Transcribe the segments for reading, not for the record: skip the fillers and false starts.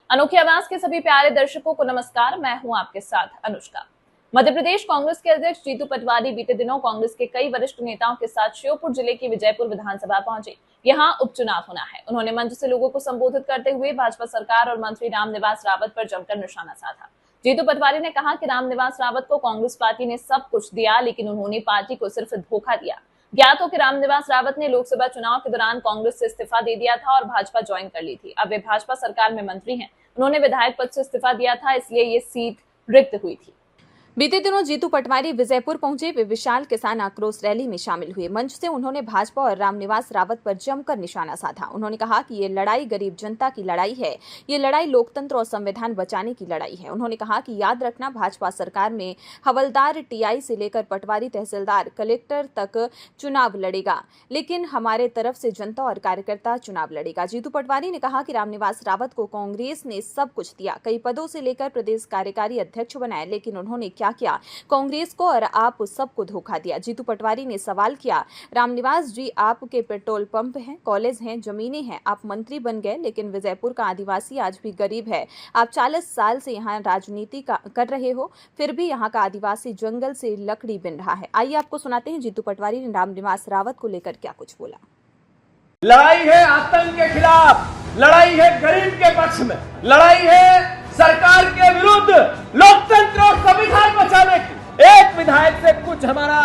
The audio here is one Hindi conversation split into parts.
अनोखी आवाज के सभी प्यारे दर्शकों को नमस्कार। मैं हूं आपके साथ अनुष्का। मध्य प्रदेश कांग्रेस के अध्यक्ष जीतू पटवारी बीते दिनों कांग्रेस के कई वरिष्ठ नेताओं के साथ श्योपुर जिले की विजयपुर विधानसभा पहुंचे। यहां उपचुनाव होना है। उन्होंने मंच से लोगों को संबोधित करते हुए भाजपा सरकार और मंत्री रामनिवास रावत पर जमकर निशाना साधा। जीतू पटवारी ने कहा कि रामनिवास रावत को कांग्रेस पार्टी ने सब कुछ दिया, लेकिन उन्होंने पार्टी को सिर्फ धोखा दिया। ज्ञात हो कि रामनिवास रावत ने लोकसभा चुनाव के दौरान कांग्रेस से इस्तीफा दे दिया था और भाजपा ज्वाइन कर ली थी। अब वे भाजपा सरकार में मंत्री हैं। उन्होंने विधायक पद से इस्तीफा दिया था, इसलिए ये सीट रिक्त हुई थी। बीते दिनों जीतू पटवारी विजयपुर पहुंचे। वे विशाल किसान आक्रोश रैली में शामिल हुए। मंच से उन्होंने भाजपा और रामनिवास रावत पर जमकर निशाना साधा। उन्होंने कहा कि ये लड़ाई गरीब जनता की लड़ाई है, ये लड़ाई लोकतंत्र और संविधान बचाने की लड़ाई है। उन्होंने कहा कि याद रखना, भाजपा सरकार में हवलदार टीआई से लेकर पटवारी तहसीलदार कलेक्टर तक चुनाव लड़ेगा, लेकिन हमारे तरफ से जनता और कार्यकर्ता चुनाव लड़ेगा। जीतू पटवारी ने कहा कि रामनिवास रावत को कांग्रेस ने सब कुछ दिया, कई पदों से लेकर प्रदेश कार्यकारी अध्यक्ष बनाए, लेकिन उन्होंने क्या किया? कांग्रेस को और आप सबको धोखा दिया। जीतू पटवारी ने सवाल किया, रामनिवास जी, आपके पेट्रोल पंप हैं, कॉलेज हैं, जमीनें हैं, आप मंत्री बन गए, लेकिन विजयपुर का आदिवासी आज भी गरीब है। आप 40 साल से यहाँ राजनीति कर रहे हो, फिर भी यहाँ का आदिवासी जंगल से लकड़ी बिन रहा है। आइए आपको सुनाते हैं जीतू पटवारी ने रामनिवास रावत को लेकर क्या कुछ बोला। लड़ाई है आतंक के खिलाफ, लड़ाई है गरीब के पक्ष में, लड़ाई है सरकार के विरुद्ध, लोकतंत्र और संविधान बचाने की। एक विधायक से कुछ हमारा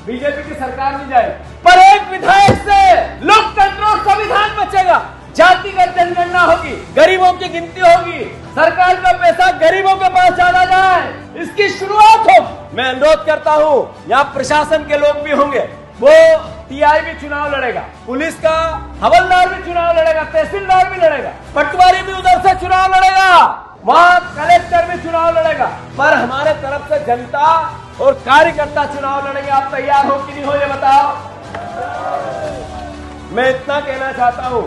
बीजेपी की सरकार नहीं जाए, पर एक विधायक से लोकतंत्र और संविधान बचेगा। जातिगत जनगणना होगी, गरीबों की गिनती होगी, सरकार का पैसा गरीबों के पास चला जाए, इसकी शुरुआत हो। मैं अनुरोध करता हूं, यहाँ प्रशासन के लोग भी होंगे, वो टीआई भी चुनाव लड़ेगा, पुलिस का हवलदार भी चुनाव लड़ेगा, तहसीलदार भी लड़ेगा, पटवारी भी उधर से चुनाव लड़ेगा, वहां कलेक्टर भी चुनाव लड़ेगा, पर हमारे तरफ से जनता और कार्यकर्ता चुनाव लड़ेंगे। आप तैयार हो कि नहीं हो, ये बताओ। मैं इतना कहना चाहता हूं,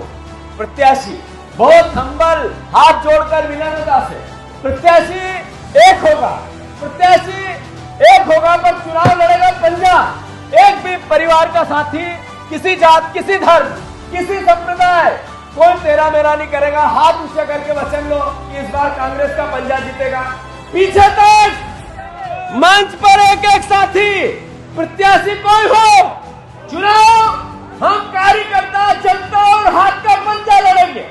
प्रत्याशी बहुत हम्बल, हाथ जोड़कर विनम्रता से, प्रत्याशी एक होगा, प्रत्याशी एक होगा, पर चुनाव लड़ेगा पंजा। एक भी परिवार का साथी, किसी जात, किसी धर्म, किसी संप्रदाय, कोई तेरा मेरा नहीं करेगा। हाथ ऊंचा करके वचन लो कि इस बार कांग्रेस का पंजा जीतेगा। पीछे तक मंच पर एक एक साथी, प्रत्याशी कोई हो, चुनाव हम कार्यकर्ता, जनता और हाथ का पंजा लड़ेंगे।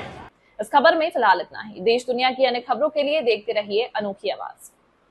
इस खबर में फिलहाल इतना ही। देश दुनिया की अन्य खबरों के लिए देखते रहिए अनोखी आवाज।